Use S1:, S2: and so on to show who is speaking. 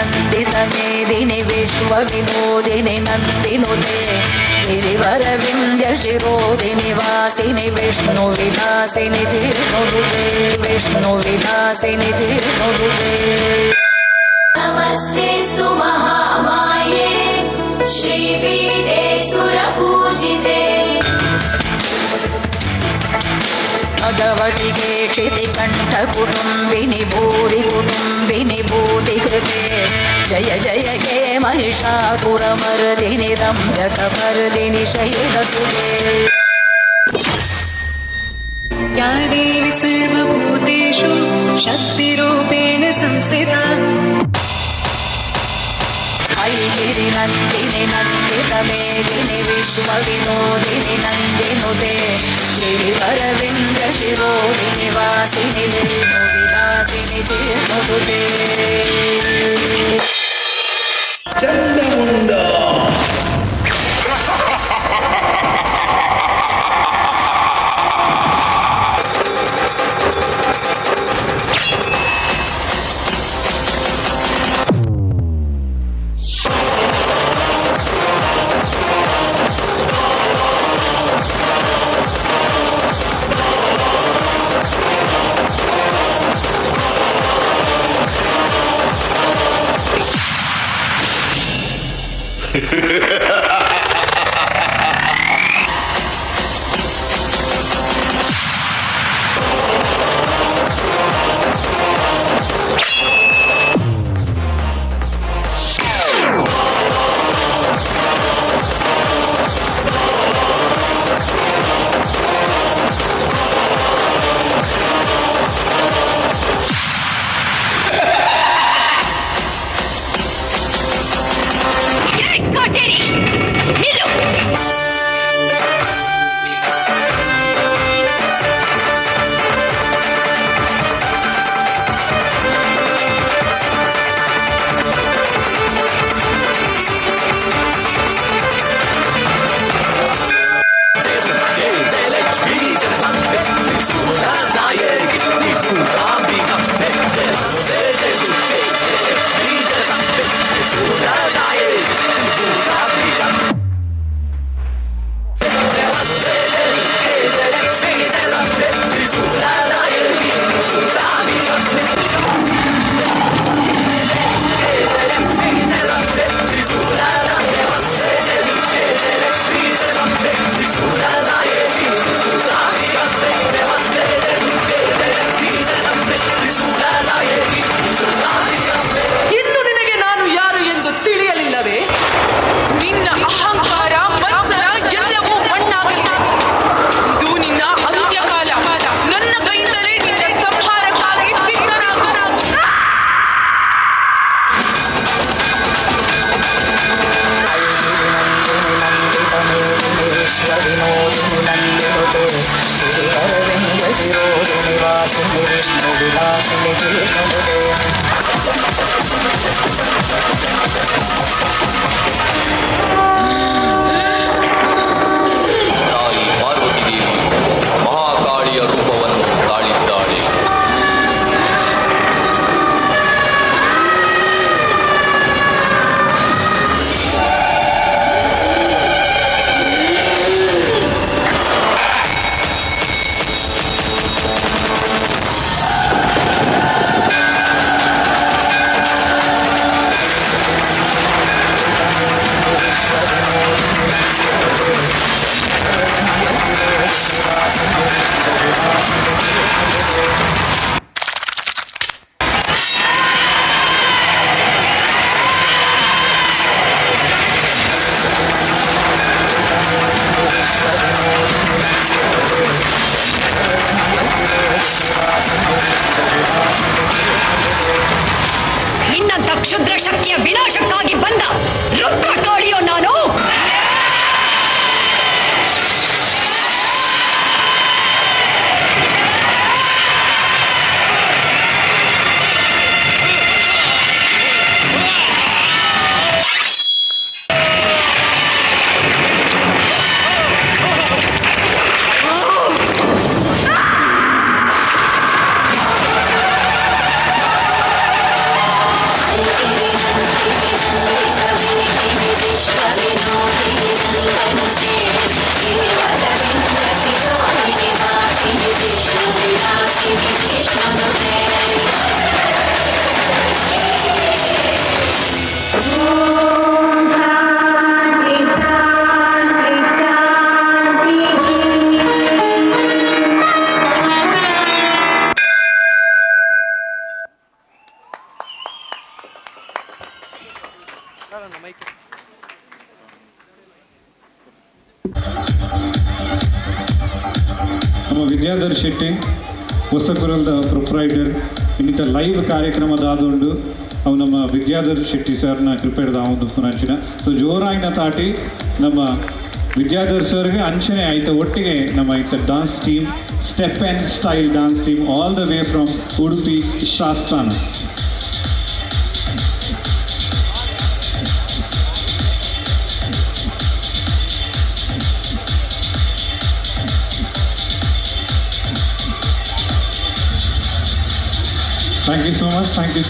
S1: ನಂದಿತ ಮೇದಿನಿ ವಿಶ್ವ ವಿನೋದಿನಿ ನಂದಿನುತೆ ಗಿರಿವರವಿಂಧ್ಯ ಶಿರೋದಿನಿ ವಾಸಿನಿ ವಿಷ್ಣು ವಿಲಾಸಿನಿ ಜಿಷ್ಣುರುತೆ ವಿಷ್ಣು ವಿಲಾಸಿನಿ ಜಿಷ್ಣುರುತೆ
S2: ನಮಸ್ತೆಸ್ತು ಮಹಾಮಾಯೇ ಶ್ರೀಪೀಠೆ ಸುರಪೂಜಿತೆ
S1: ಭಗವತಿಗೆ ಕ್ಷಿತಿಕಂಠ ಕುಟುಂಬಿನಿ ಭೂರಿ ಕುಟುಂಬಿನಿ ಭೂತಿಕೃತೆ ಜಯ ಜಯ ಹೇ ಮಹಿಷಾಸುರಮರ್ದಿನಿ ರಂಭಕಮರ್ದಿನಿ ಶೈಲಸುತೆ
S3: या देवी सर्वभूतेषु शक्तिरूपेण संस्थिता
S1: ऐगिरि नन्दिनि नन्दित मेदिनि विश्व विनोदिनि नन्दिनुते गिरिवरविन्द्य शिरोदिनि वासिनि विष्णु विलासिनि जिष्णुरुते
S4: ಚಂಡಮುಂಡ
S5: ತಾಯಿ ಪಾರ್ವತಿ ದೇವಿ ಮಹಾಕಾಳಿಯ ರೂಪವನ್ನು ತಾಳಿದ್ದಾಳೆ.
S6: ನಿನ್ನಂಥ ಕ್ಷುದ್ರ ಶಕ್ತಿಯ ವಿನಾಶಕ್ಕಾಗಿ ಬಂದ ರುದ್ರ ತೋಳಿಯೋ ನಾನು.
S2: ಐಗಿರಿ
S4: ನಮ್ಮ ವಿದ್ಯಾಧರ್ ಶೆಟ್ಟಿ ಹೊಸಕುರಲ್ದ ಪ್ರೊಪ್ರೈಟರ್ ಇನ್ನಿತ ಲೈವ್ ಕಾರ್ಯಕ್ರಮದ ಆದುಂಡು ಅವು ನಮ್ಮ ವಿದ್ಯಾಧರ್ ಶೆಟ್ಟಿ ಸರ್ನ ಕೃಪೆಡ್ದ ಒಂದು ಪುನಂಚಿನ ಸೊ ಜೋರಾಯಿನ ತಾಟಿ ನಮ್ಮ ವಿದ್ಯಾಧರ್ ಸರ್ಗೆ ಅಂಚನೆ ಆಯ್ತು ಒಟ್ಟಿಗೆ ನಮ್ಮ ಇತ್ತ dance team step and style dance team all the way from Udupi Shastana. Thank you so much. Thank you.